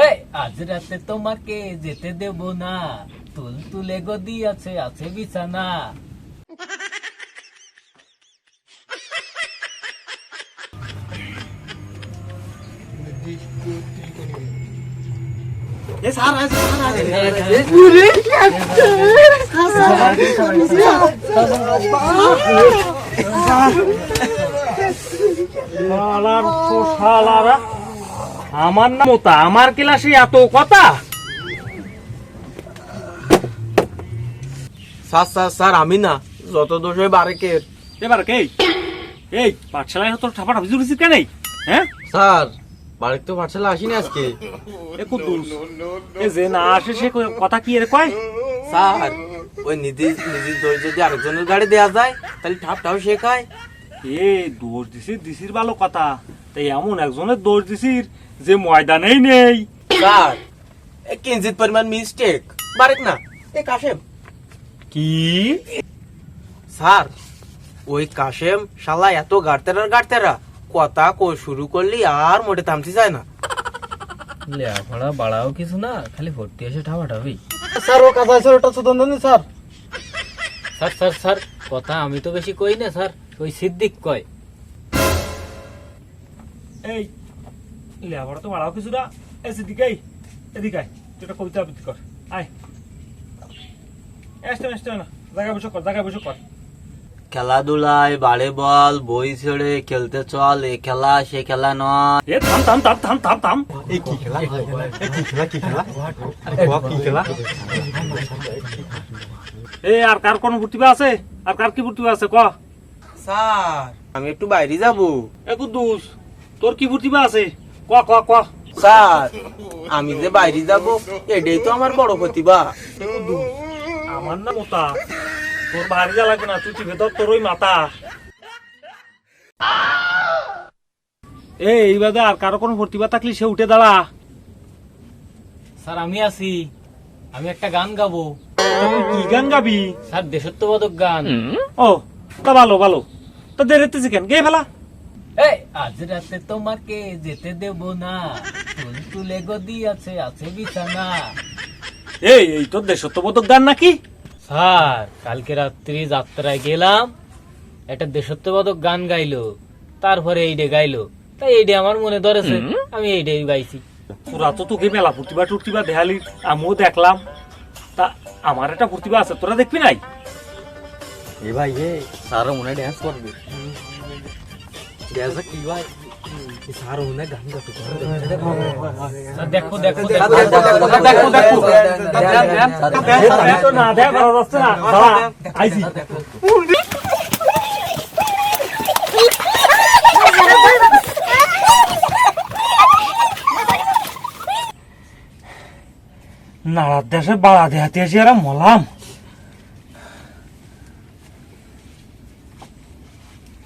এই আজ রাতে তোমাকে যেতে দেব না, তুলে গদি আছে আছে বিছানা। আমার নাম মোতা, আমার ক্লাসে এত কথা। স্যার আমি না, যত দোষ হয় বারেকের। এবার কে এই পাঠশালায় তোর ঠাপা ঠাপি জুড়েছিস কেন? হ্যাঁ স্যার বাড়িতে তো পাঠশালা আসিনি আজকে। এ কুদ্দুস, এ যে না আসে সে কথা কি এর কয়? স্যার ওই নিজের দোষ যদি আরেকজনের গাড়ি দেওয়া যায় তাহলে ঠাপটাও শেখায়। এ দোষ দিছির ভালো কথা, তাই এমন একজনের দোষ দিছির যে ময়দানেই নেই। স্যার কিঞ্চিত পরিমাণ মিস্টেক বারেক না এ কাশেম। কি স্যার ওই কাশেম শালা এত গাড়তেরা কথা কই শুরু করলি আর মোটে থামতে চায় না। লেখাপড়া বাড়াও কিছু না, খালি ভর্তি এসে ঠাপাঠাপি। স্যার ও কাজ আছে ওটা তো দ্বন্দ্ব স্যার। স্যার স্যার স্যার কথা আমি তো বেশি কই না স্যার, ওই সিদ্দিক কয়। এই লেখাপড়া তো বাড়াও কিছু না। এ সিদ্দিক এদিকে আয়, তুই একটা কবিতা আবৃত্তি কর। আয় আসতে না, জায়গায় বসে কর। খেলাধুলায় বাড়ে বল, বই ছেড়ে খেলতে চল, এ খেলা সে খেলা নয়। এ থাম। কি খেলা? এ আর কার কোন প্রতিভা আছে? আর কার কি প্রতিভা আছে ক? স্যার আমি একটু বাইরে যাব। এ কুদ্দুস, তোর কি প্রতিভা আছে ক? স্যার আমি যে বাইরে যাব এটাই তো আমার বড় প্রতিভা। আমার না মোতা, তোর বাড়ি যা লাগবে না, তুই ভেতর তোর ওই মাথা। এইভাবে আর কারো কোনো প্রতিভা থাকলে সে উঠে দাঁড়া। স্যার আমি আছি, আমি একটা গান গাবো। কি গান গাবি? স্যার দেশত্ববোধক গান। ও তা ভালো তা দেরিতেছি কেন, গে ফেলা। এই আজ রাতে তোমাকে যেতে দেব না, তুলে গদি আছে আছে বিছানা। এই তোর দেশত্ববোধক গান নাকি? স্যার কালকে রাত্রি যাত্রায় গেলাম, একটা দেশত্ববোধক গান গাইলো, তারপরে এইডে গাইলো, তাই এইডে আমার মনে ধরেছে, আমি এইডে গাইছি। তোরা তো তোকে মেলা প্রতিভা দেখালি, আমিও দেখলাম। তা আমার একটা প্রতিভা আছে, তোরা দেখবি নাই? এ ভাই স্যার মনে ড্যান্স করবে। কি ভাই স্যার মনে গান গাইতে স্যার দেখো না দেখ আইসি। নাড়ার দেশে বাড়া দেহাতে এসে এরা মলাম।